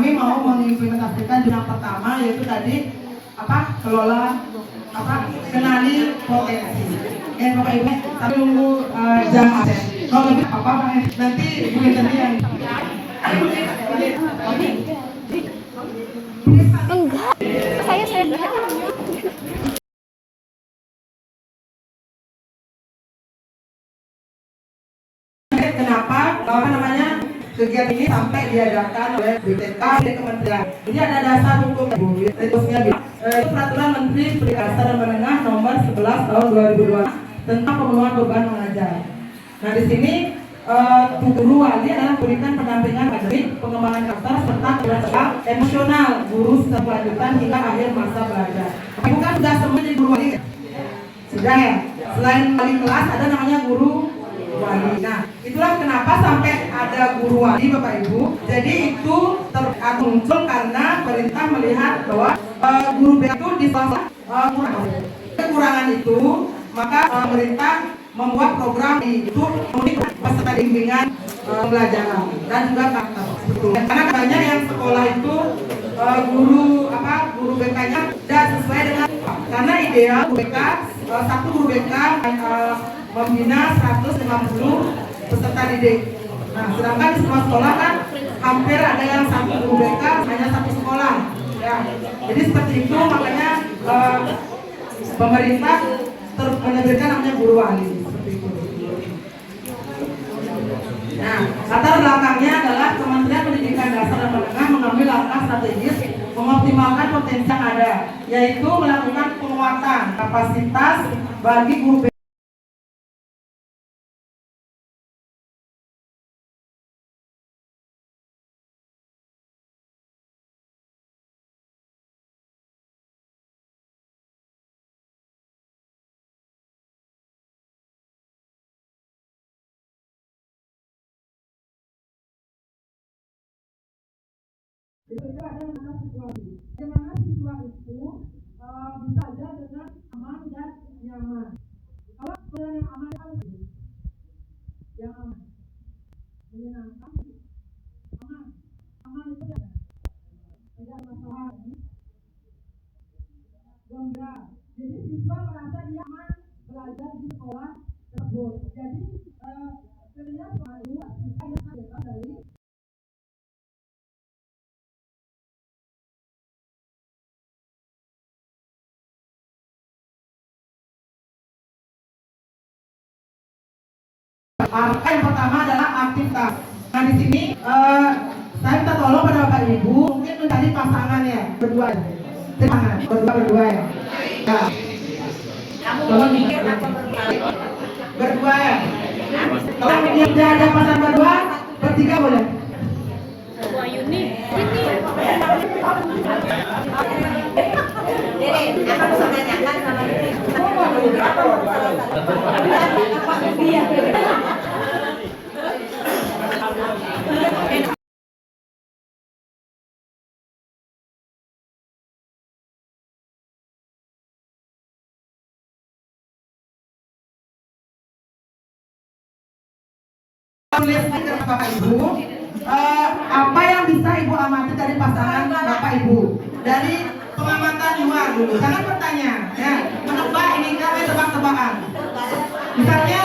kami mau mengimplementasikan yang pertama yaitu tadi kelola kenali potensi. Bapak Ibu, tapi nunggu jam absen. Kalau lebih nanti Bu Intan yang Enggak, saya kenapa kegiatan ini sampai diadakan oleh BPK dari Kementerian. Jadi ada dasar hukum Peraturan Menteri Pendidikan Dasar dan Menengah Nomor 11 Tahun 2002 tentang pemenuhan beban mengajar. Nah di sini guru wali adalah memberikan pendampingan akademik, pengembangan karakter serta keluarga emosional guru setelah kelanjutan hingga akhir masa belajar. Bukan sudah semua jadi guru wali? Sudah ya. Selain wali kelas ada namanya guru wali. Nah, itulah kenapa sampai ada guru wali Bapak Ibu. Jadi itu muncul karena pemerintah melihat bahwa guru BK itu di bawah kekurangan itu, maka pemerintah membuat program itu untuk peserta bimbingan pembelajaran dan juga karakter. Karena banyak yang sekolah itu guru BK-nya tidak sesuai dengan karena ideal BK satu guru BK membina 150 peserta didik. Nah, sedangkan di semua sekolah kan hampir ada yang satu guru BK hanya satu sekolah. Ya, jadi seperti itu makanya pemerintah menerbitkan namanya guru wali seperti itu. Nah, latar belakangnya adalah Kementerian Pendidikan Dasar dan Menengah mengambil langkah strategis mengoptimalkan potensi yang ada, yaitu melakukan penguatan kapasitas bagi guru BK. Itu ada namanya situasi. Bagaimana siswa itu bisa aja dengan aman dan nyaman. Kalau yang aman apa sih? Yang aman, menyenangkan, aman itu ya. Tidak masalah. Gembira. Jadi siswa merasa dia aman belajar di sekolah tersebut. Jadi terlihat bahwa siswa yang ada dari yang pertama adalah aktivitas. Nah di sini saya minta tolong pada Bapak Ibu mungkin mencari pasangan ya berdua ya. Berdua ya. Nah, tolong berdua ya. Kalau tidak ada pasangan berdua, bertiga boleh. Wah Yuni. Tulis Bapak Ibu, apa yang bisa Ibu amati dari pasangan Bapak Ibu dari pengamatan luar dulu. Jangan bertanya, ya menebak ini kan tebak-tebakan. Misalnya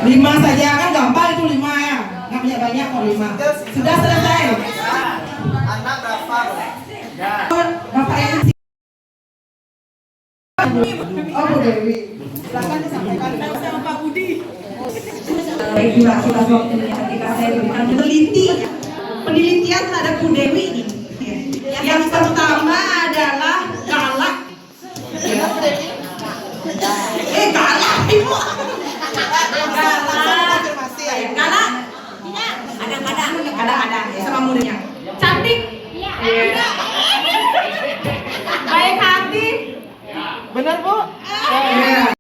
lima saja kan gampang itu 5 ya, nggak banyak kok 5. Sudah selesai. Anak berapa? Bapak yang Oh Bu Dewi, silakan disampaikan. Sama Pak Budi. Baik, durasi waktu ketika saya berikan penelitian terhadap Bu Dewi ini. Yang pertama adalah galak. Galak Ibu. Galak. Kadang-kadang sama mudanya. Cantik. Iya. Baik hati. Benar Bu? Iya.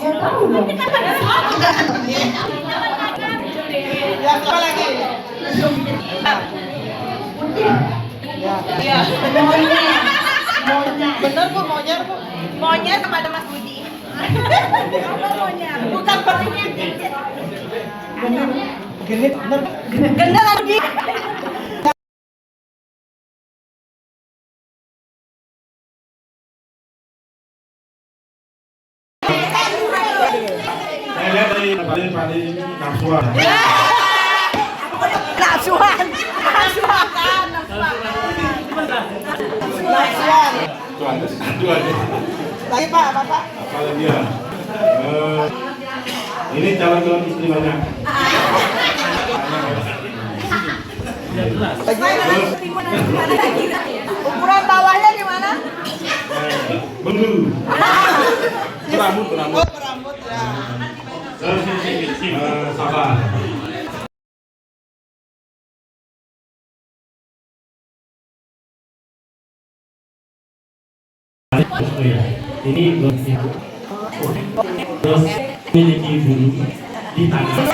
Ya tahu dong. Ya, apa lagi? Ya. Bener Bu, monyet Bu. Monyet kepada Mas Budi. Bukan monyet. Genit bener. Gendang lagi. Saya lihat dari paling nafsuan. Nafsuan. Dua. Lagi Pak, Bapak. Kalau dia, ini calon istri banyak. Ukuran bawahnya gimana? Bendu. Rambut. Oh, rambut ya. Sabar. Ini terus miliki bulu di tangan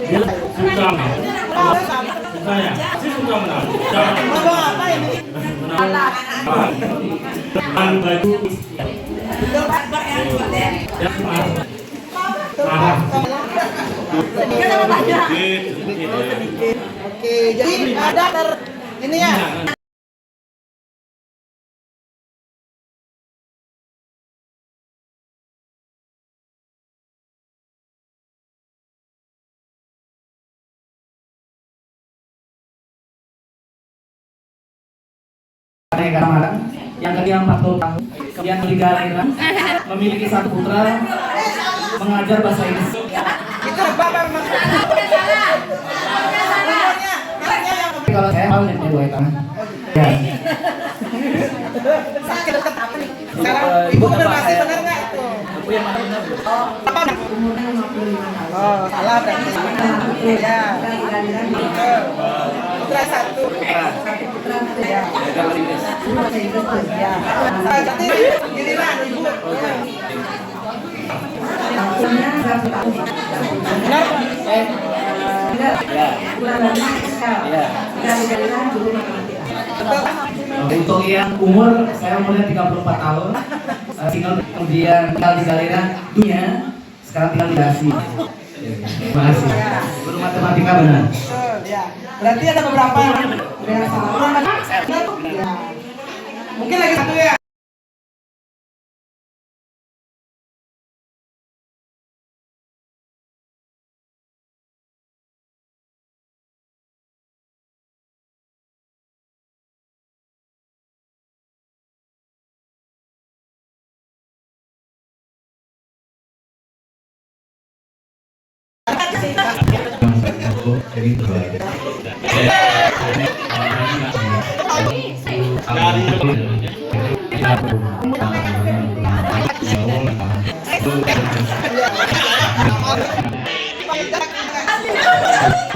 dia suka suka ya suka menang Bawa apa ini? menang baju Oke, jadi ada ini ya. Kadang yang kedua 40 tahun, kemudian Liga Lahiran, memiliki satu putra, mengajar bahasa Inggris. Itu Bapak maksudnya. Kalau saya tahu nih dua tangan. Ya. Sakit deket apa nih? Sekarang Ibu konfirmasi benar nggak itu? Ibu yang mana benar? Apa? Oh, salah berarti. Ya. Putra satu. Ya. Ya. Berarti giliran Ibu. Benar Untuk yang umur saya umurnya 34 tahun, tinggal kemudian tinggal di Galiran dunia, sekarang tinggal di Dasi. Terima kasih. Guru matematika benar. Betul, ya. Berarti ada beberapa yang salah. Ya. Mungkin lagi satu ya.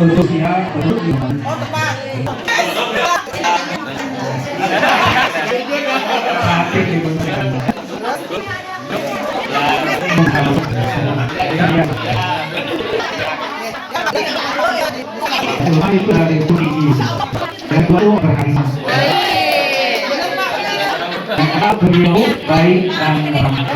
Untuk pihak Oh, tepat. itu dari Turki dan baru berkarisma. Karena beliau baik dan ramah.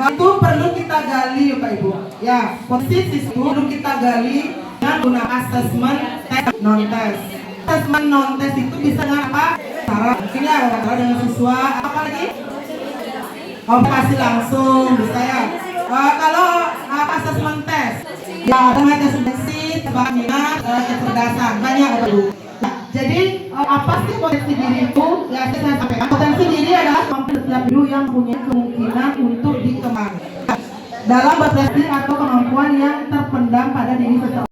Itu perlu kita gali Bapak Ibu. Ya, posisi itu perlu kita gali dengan guna asesmen tes non tes. Asesmen non tes itu bisa dengan apa? Cara mungkin ya cara dengan siswa apa lagi? Observasi langsung bisa ya. Kalau asesmen tes ya dengan tes kompetensi, tebak minat, kecerdasan banyak Bapak Ibu. Jadi apa sih potensi diri itu? Ya saya sampaikan. Potensi diri adalah kemampuan setiap individu yang punya kemungkinan untuk dikembangkan dalam berprestasi atau kemampuan yang terpendam pada diri seseorang.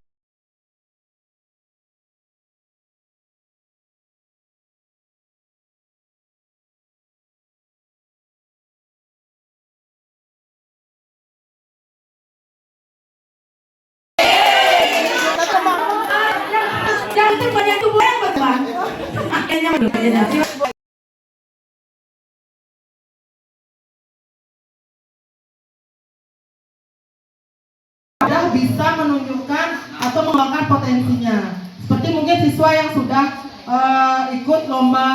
Jangan banyak tubuh yang berkembang. Akhirnya menjadi bisa menunjukkan atau mengembangkan potensinya. Seperti mungkin siswa yang sudah ikut lomba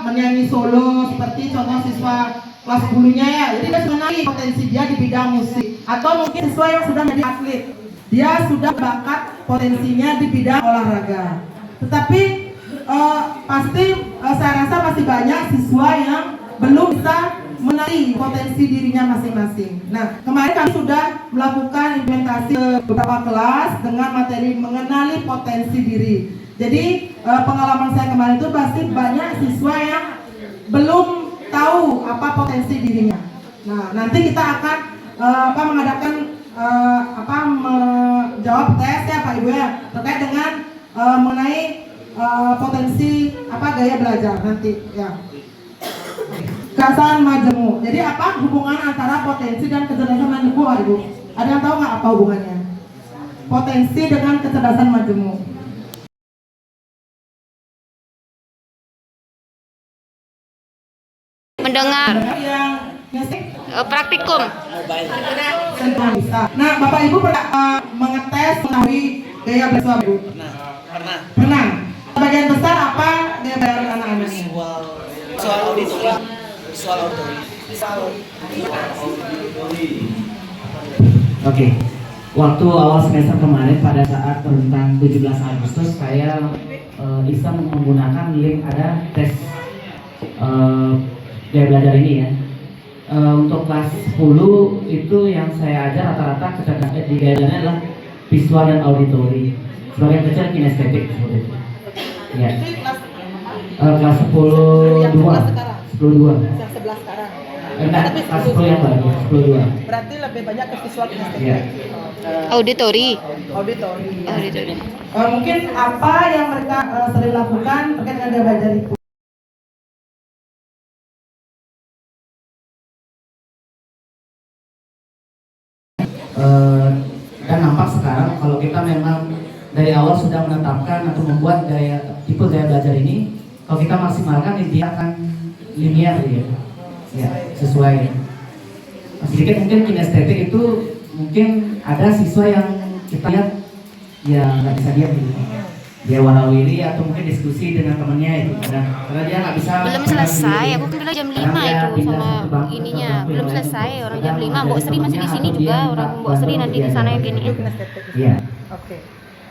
menyanyi solo, seperti contoh siswa kelas 10-nya ya. Jadi dia mengenali potensi dia di bidang musik. Atau mungkin siswa yang sudah menjadi atlet, dia sudah bakat potensinya di bidang olahraga. Tetapi pasti saya rasa masih banyak siswa yang belum bisa mengenali potensi dirinya masing-masing. Nah, kemarin kami sudah melakukan implementasi beberapa kelas dengan materi mengenali potensi diri. Jadi pengalaman saya kemarin itu pasti banyak siswa yang belum tahu apa potensi dirinya. Nah, nanti kita akan mengadakan menjawab tes ya Pak Ibu ya terkait dengan mengenai potensi gaya belajar nanti ya. Kecerdasan majemuk. Jadi apa hubungan antara potensi dan kecerdasan majemuk, Pak Ibu? Ada yang tahu nggak apa hubungannya? Potensi dengan kecerdasan majemuk. Mendengar. Yang ngesik? Praktikum. Bisa. Nah, Bapak Ibu pernah mengetes mengetahui gaya belajar Ibu? Pernah. Sebagian besar apa gaya belajar anak-anaknya? Soal auditori. Oke. Waktu awal semester kemarin pada saat rentang 17 Agustus saya iseng menggunakan link ada tes gaya belajar ini ya. Untuk kelas 10 itu yang saya ajar rata-rata kecerdasan di gaya belajarnya adalah visual dan auditori. Sebagian kecil kinestetik seperti itu. Ya. Kelas 10 2. yang 11 sekarang. Enggak, kelas 10 yang baru, 10 2. Berarti lebih banyak ke visual kinestetik. Iya. Auditori. Auditori. Mungkin apa yang mereka sering lakukan terkait dengan gaya belajar itu? Dan nampak sekarang kalau kita memang dari awal sudah menetapkan atau membuat tipe gaya belajar ini, kalau kita maksimalkan dia akan linear ya sesuai. Sedikit mungkin kinestetik itu mungkin ada siswa yang kita lihat ya nggak bisa diam gitu. Dia warawiri atau mungkin diskusi dengan temannya itu karena dia nggak bisa. Belum selesai. Aku kan bilang jam 5 itu sama ininya. Belum selesai orang jam 5. Mbok Sri masih di sini juga. Orang Mbok Sri nanti di sana yang gini. Iya. Oke.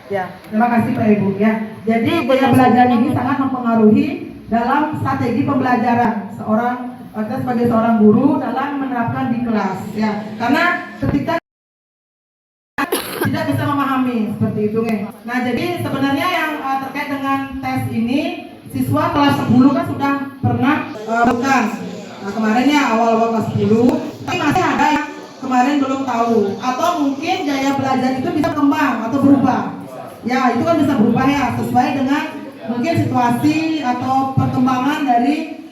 Ya. Terima kasih Pak Ibu ya. Jadi gaya belajar ini sangat mempengaruhi dalam strategi pembelajaran kita sebagai seorang guru dalam menerapkan di kelas ya. Karena ketika tidak bisa memahami seperti itu Nah, jadi sebenarnya yang terkait dengan tes ini siswa kelas 10 kan sudah pernah bukan. Nah, kemarin ya awal-awal kelas 10, tapi masih ada yang kemarin belum tahu atau mungkin gaya belajar itu bisa kembang atau berubah. Ya, itu kan bisa berubah ya sesuai dengan mungkin situasi atau perkembangan dari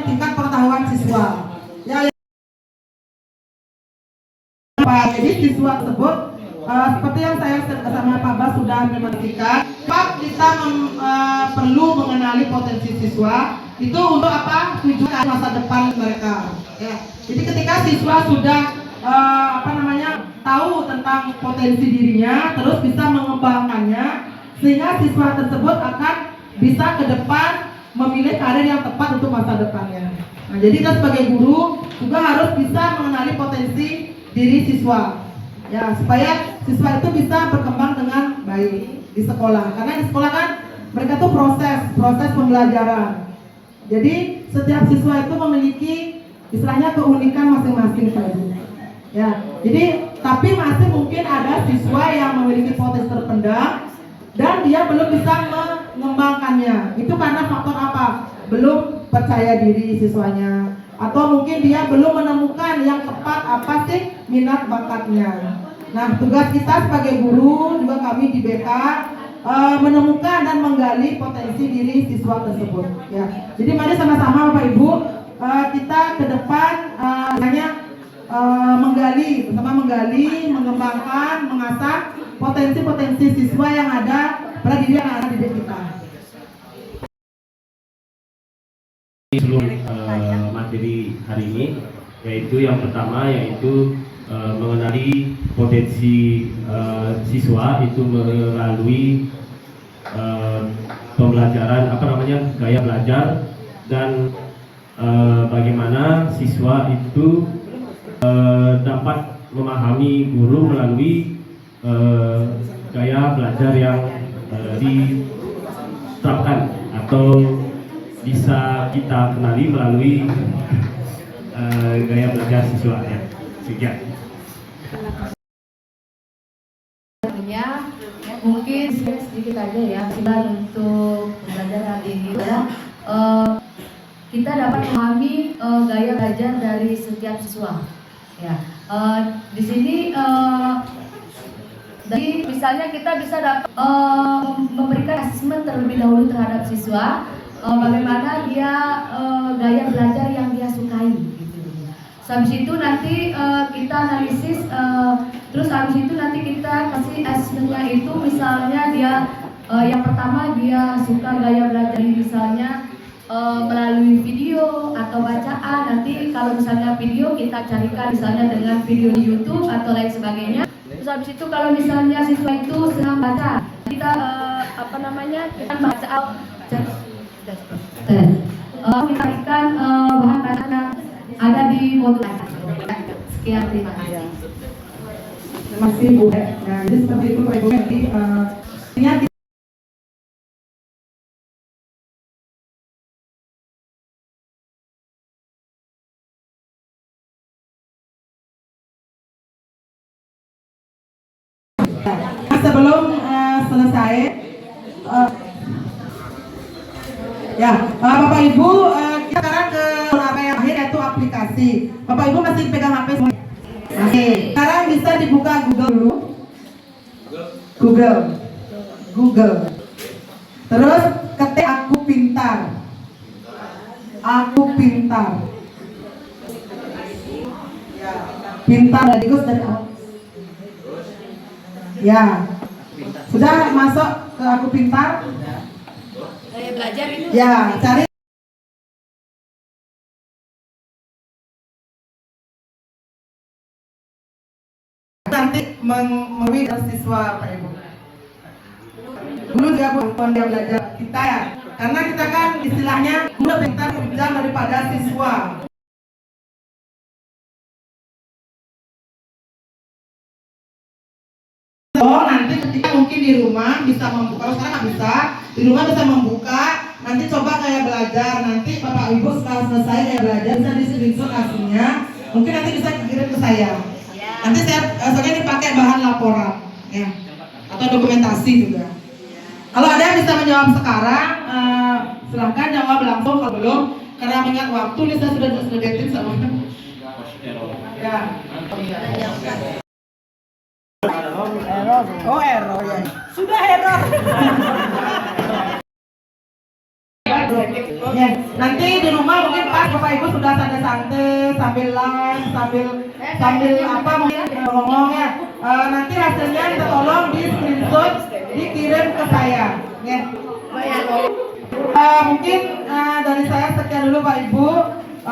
tingkat pengetahuan siswa. Ya, jadi siswa tersebut seperti yang saya sama Pak Bas sudah memastikan, kita perlu mengenali potensi siswa itu untuk apa? Tujuan masa depan mereka. Ya. Jadi ketika siswa sudah tahu tentang potensi dirinya, terus bisa mengembangkannya, sehingga siswa tersebut akan bisa ke depan memilih karir yang tepat untuk masa depannya. Nah, jadi kita sebagai guru juga harus bisa mengenali potensi diri siswa. Ya, supaya siswa itu bisa berkembang dengan baik di sekolah. Karena di sekolah kan mereka tuh proses pembelajaran. Jadi setiap siswa itu memiliki istilahnya keunikan masing-masing, Pak Ibu. Ya, jadi tapi masih mungkin ada siswa yang memiliki potensi terpendam dan dia belum bisa mengembangkannya. Itu karena faktor apa? Belum percaya diri siswanya, atau mungkin dia belum menemukan yang tepat apa sih minat bakatnya. Nah, tugas kita sebagai guru juga kami di BK menemukan dan menggali potensi diri siswa tersebut. Ya, jadi mari sama-sama Bapak Ibu kita ke depan menggali, mengembangkan, mengasah potensi-potensi siswa yang ada pada diri anak-anak didik kita. Seluruh materi hari ini, yaitu yang pertama yaitu mengenali potensi siswa itu melalui pembelajaran gaya belajar dan bagaimana siswa itu dapat memahami guru melalui gaya belajar yang diterapkan atau bisa kita kenali melalui gaya belajar siswa ya. Sekian. Mungkin sedikit aja ya untuk belajar hari ini ya. Kita dapat memahami gaya belajar dari setiap siswa. Ya, di sini jadi misalnya kita bisa dapat memberikan asesmen terlebih dahulu terhadap siswa, bagaimana dia gaya belajar yang dia sukai. Habis itu nanti kita analisis, terus habis itu nanti kita kasih asesmennya itu misalnya dia yang pertama dia suka gaya belajar misalnya melalui video atau bacaan. Nanti kalau misalnya video kita carikan misalnya dengan video di YouTube atau lain sebagainya. Terus habis itu kalau misalnya siswa itu senang baca, kita kita baca kita carikan bahan bacaan ada di modul. Sekian, terima kasih. Terima kasih Bu. Nah, jadi seperti itu Pak Ibu. Jadi sebelum selesai Bapak Ibu kita sekarang ke apa yang akhir yaitu aplikasi. Bapak Ibu masih pegang HP semua? Oke, sekarang bisa dibuka Google dulu. Google. Terus ketik aku pintar. Pintar dari awal. Ya, sudah masuk ke aku pintar. Belajar itu. Ya, cari. Nanti memilih siswa Pak Ibu. Dulu juga bukan dia belajar kita ya, karena kita kan istilahnya guru pintar lebih daripada siswa. Oh, nanti ketika mungkin di rumah bisa membuka, kalau sekarang nggak bisa, di rumah bisa membuka, nanti coba kayak belajar, nanti Bapak Ibu setelah selesai kayak belajar bisa di screenshot hasilnya, mungkin nanti bisa kirim ke saya. Nanti soalnya dipakai bahan laporan, ya, atau dokumentasi juga. Kalau ada yang bisa menjawab sekarang, silahkan jawab langsung. Kalau belum, karena mengingat waktu, ini saya sudah detik sama. Ya. Error ya. Sudah error. Ya, nanti di rumah mungkin pas Bapak Ibu sudah santai-santai sambil live, sambil apa mungkin ngomong ya. Nanti hasilnya kita tolong di screenshot, dikirim ke saya. Ya. Mungkin dari saya sekian dulu Pak Ibu.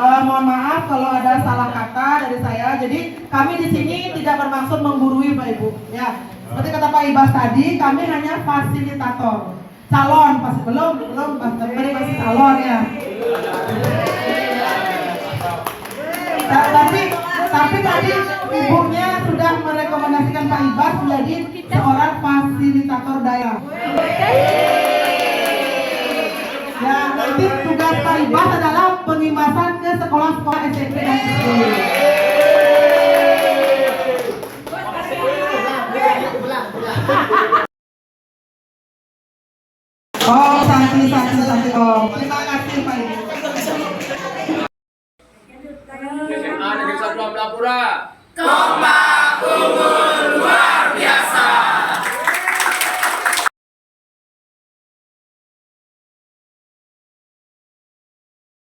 Mohon maaf kalau ada salah kata dari saya. Jadi kami di sini tidak bermaksud menggurui Pak Ibu. Ya, seperti kata Pak Ibas tadi, kami hanya fasilitator. Calon pasti belum masih calon ya. Tapi Tapi tadi ibunya sudah merekomendasikan Pak Ibas menjadi seorang fasilitator daerah. Ya, nanti tugas Pak Ibas adalah pengimasan ke sekolah-sekolah